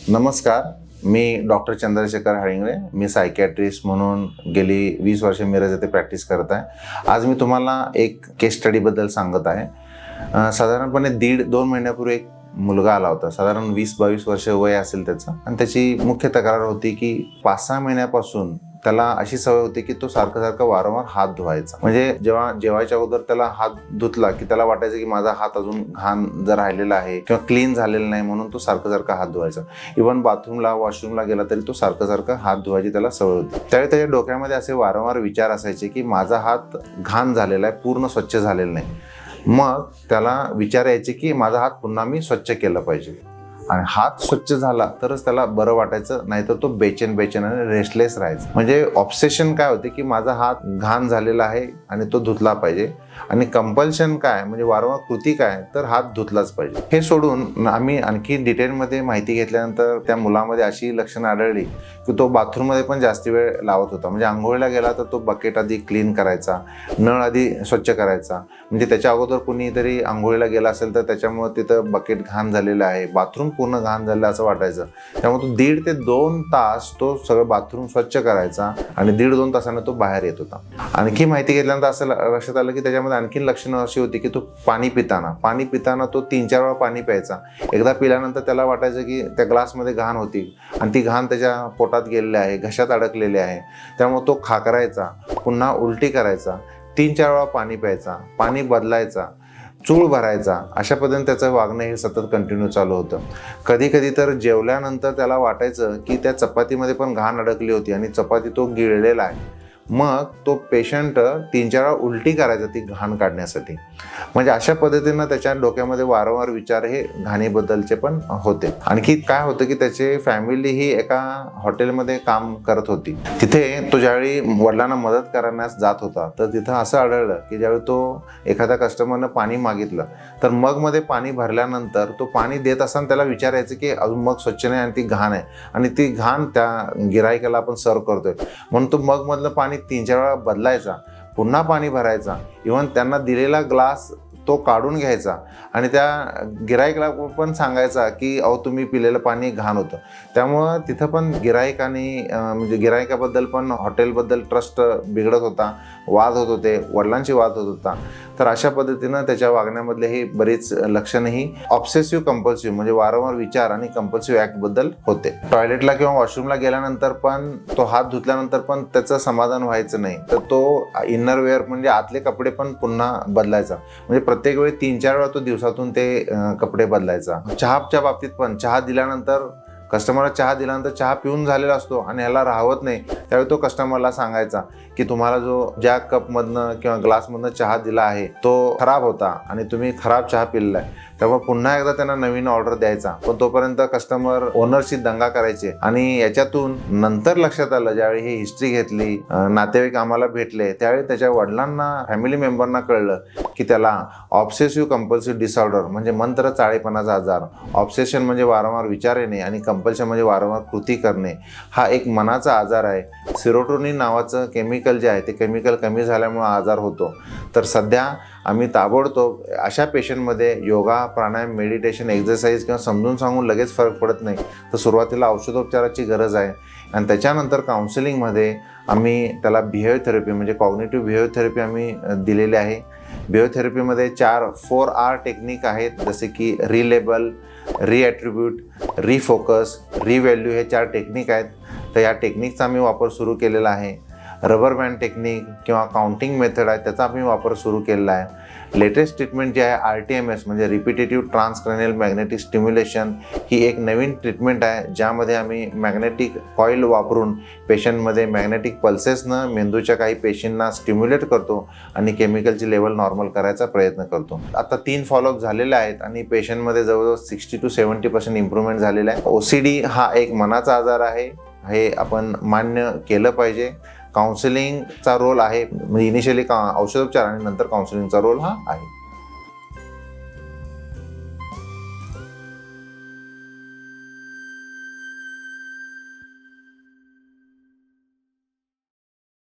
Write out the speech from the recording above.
नमस्कार, मी डॉक्टर चंद्रशेखर हळिंगळे. मी सायकॅट्रिस्ट म्हणून गेली 20 वर्षे मिरज येथे प्रॅक्टिस करत आहे. आज मी तुम्हाला एक केस स्टडीबद्दल सांगत आहे. साधारणपणे 1.5-2 महिन्यापूर्वी एक मुलगा आला होता. साधारण 20-22 वर्ष वय असेल त्याचं, आणि त्याची मुख्य तक्रार होती की 5-6 महिन्यापासून त्याला अशी सवय होती की तो सारखं वारंवार हात धुवायचा. म्हणजे जेव्हा जेवायच्या अगोदर त्याला हात धुतला की त्याला वाटायचं की माझा हात अजून घाण जर राहिलेला आहे किंवा क्लीन झालेला नाही, म्हणून तो सारखं हात धुवायचा. इव्हन बाथरूमला वॉशरूमला गेला तरी तो सारखं हात धुवायची त्याला सवय होती. त्यावेळी त्याच्या डोक्यामध्ये असे वारंवार विचार असायचे की माझा हात घाण झालेला आहे, पूर्ण स्वच्छ झालेला नाही. मग त्याला विचार यायचे की माझा हात पुन्हा मी स्वच्छ केला पाहिजे, आणि हात स्वच्छ झाला तरच त्याला बरं वाटायचं, नाहीतर तो बेचैन आणि रेस्टलेस राहायचा. म्हणजे ऑब्सेशन काय होते की माझा हात घाण झालेला आहे आणि तो धुतला पाहिजे, आणि कंपल्शन काय म्हणजे वारंवार कृती काय तर हात धुतलाच पाहिजे. हे सोडून आम्ही आणखी डिटेलमध्ये माहिती घेतल्यानंतर त्या मुलामध्ये अशी लक्षणं आढळली की तो बाथरूममध्ये पण जास्ती वेळ लावत होता. म्हणजे आंघोळीला गेला तर तो बकेट आधी क्लीन करायचा, नळ आधी स्वच्छ करायचा. म्हणजे त्याच्या अगोदर कुणीतरी आंघोळीला गेला असेल तर त्याच्यामुळे तिथं बकेट घाण झालेलं आहे, बाथरूम पूर्ण घाण झालं असं वाटायचं. त्यामुळे तो 1.5 ते 2 तास तो सगळं बाथरूम स्वच्छ करायचा, आणि 1.5-2 तासाने तो बाहेर येत होता. आणखी माहिती घेतल्यानंतर असं लक्षात आलं की त्याच्यामध्ये आणखी लक्षणं अशी होती की तो पाणी पिताना तो 3-4 वेळा पाणी प्यायचा. एकदा पिल्यानंतर त्याला वाटायचं की त्या ग्लासमध्ये घाण होती, आणि ती घाण त्याच्या पोटात गेलेली आहे, घशात अडकलेली आहे. त्यामुळे तो खाकरायचा, पुन्हा उलटी करायचा, 3-4 वेळा पाणी प्यायचा, पाणी बदलायचा, चूळ भरायचा. अशा पद्धतीने त्याचं वागणं हे सतत कंटिन्यू चालू होतं. कधी तर जेवल्यानंतर त्याला वाटायचं की त्या चपातीमध्ये पण घाण अडकली होती आणि चपाती तो गिळलेला आहे. मग तो पेशंट 3-4 वेळा उलटी करायचा ती घाण काढण्यासाठी. म्हणजे अशा पद्धतीनं त्याच्या डोक्यामध्ये वारंवार विचार हे घाणीबद्दलचे पण होते. आणखी काय होतं की त्याची फॅमिली ही एका हॉटेलमध्ये काम करत होती. तिथे तो ज्यावेळी वडिलांना मदत करण्यास जात होता, तर तिथं असं आढळलं की ज्यावेळी तो एखाद्या कस्टमरनं पाणी मागितलं तर मगमध्ये पाणी भरल्यानंतर तो पाणी देत असताना त्याला विचारायचं की अजून मग स्वच्छ नाही आणि ती घाण आहे, आणि ती घाण त्या गिरायकाला आपण सर्व करतोय, म्हणून तो मगमधलं पाणी 3-4 वेळा बदलायचा, पुन्हा पाणी भरायचा. इव्हन त्यांना दिलेला ग्लास तो काढून घ्यायचा आणि त्या गिराईकाला पण सांगायचा की अहो तुम्ही पिलेलं पाणी घाण होतं. त्यामुळं तिथं पण गिराईकाने म्हणजे गिराईकाबद्दल पण हॉटेलबद्दल ट्रस्ट बिघडत होता, वाद होत होते, वडिलांशी वाद होत होता. तर अशा पद्धतीनं त्याच्या वागण्यामधले ही बरीच लक्षणं ही ऑब्सेसिव्ह कंपल्सिव्ह म्हणजे वारंवार विचार आणि कंपल्सिव्ह ॲक्टबद्दल होते. टॉयलेटला किंवा वॉशरूमला गेल्यानंतर पण तो हात धुतल्यानंतर पण त्याचं समाधान व्हायचं नाही, तर तो इनरवेअर म्हणजे आतले कपडे पण पुन्हा बदलायचा. म्हणजे प्रत्येक वेळी 3-4 वेळा तो दिवसातून ते कपडे बदलायचा. चहाच्या बाबतीत पण चहा दिल्यानंतर कस्टमरला चहा दिल्यानंतर चहा पिऊन झालेला असतो आणि ह्याला राहवत नाही, त्यावेळी तो कस्टमरला सांगायचा की तुम्हाला ज्या कपमधनं किंवा ग्लासमधनं चहा दिला आहे तो खराब होता आणि तुम्ही खराब चहा पिलेला आहे. त्यामुळे पुन्हा एकदा त्यांना नवीन ऑर्डर द्यायचा, पण तोपर्यंत कस्टमर ओनरशी दंगा करायचे. आणि याच्यातून नंतर लक्षात आलं, ज्यावेळी ही हिस्ट्री घेतली, नातेवाईक आम्हाला भेटले, त्यावेळी त्याच्या वडिलांना फॅमिली मेंबरना कळलं की त्याला ऑब्सेसिव्ह कंपल्सिव्ह डिसऑर्डर म्हणजे मंत्र चाळेपणाचा आजार, ऑब्सेशन म्हणजे वारंवार विचार येणे आणि कंपल्शन म्हणजे वारंवार कृती करणे, हा एक मनाचा आजार आहे. सेरोटोनिन नावाचं केमिकल जे आहे ते केमिकल कमी झाल्यामुळे आजार होतो. तर सध्या आम्ही ताबडतोब अशा पेशंटमध्ये योगा, प्राणायाम, मेडिटेशन, एक्सरसाइज किंवा समजून सांगून लगेच फरक पडत नाही, तर सुरुवातीला औषधोपचाराची गरज आहे. आणि त्याच्यानंतर काउन्सिलिंगमध्ये आम्ही त्याला बिहेवियर थेरपी म्हणजे कॉग्निटिव्ह बिहेवियर थेरपी आम्ही दिलेली आहे. बिहेवियर थेरपीमध्ये 4 टेक्निक आहेत, जसे की रिलेबल, रिॲट्रिब्यूट, रिफोकस, रिव्हॅल्यू हे 4 टेक्निक आहेत. तर या टेक्निकचा आम्ही वापर सुरू केलेला आहे. रबर बँड टेक्निक किंवा काउंटिंग मेथड आहे त्याचा आम्ही वापर सुरू केलेला आहे. लेटेस्ट ट्रीटमेंट जी आहे RTMS म्हणजे रिपिटेटिव्ह ट्रान्सक्रॅनियल मॅग्नेटिक स्टिम्युलेशन, ही एक नवीन ट्रीटमेंट आहे, ज्यामध्ये आम्ही मॅग्नेटिक कॉईल वापरून पेशंटमध्ये मॅग्नेटिक पल्सेसनं मेंदूच्या काही पेशींना स्टिम्युलेट करतो आणि केमिकलची लेवल नॉर्मल करायचा प्रयत्न करतो. आता 3 फॉलोअप झालेले आहेत आणि पेशंटमध्ये जवळजवळ 60-70% इम्प्रूव्हमेंट झालेला आहे. OCD हा एक मनाचा आजार आहे, हे आपण मान्य केलं पाहिजे. काउन्सिलिंगचा रोल आहे, म्हणजे इनिशियली औषधोपचार आणि नंतर काउन्सिलिंगचा रोल हा आहे.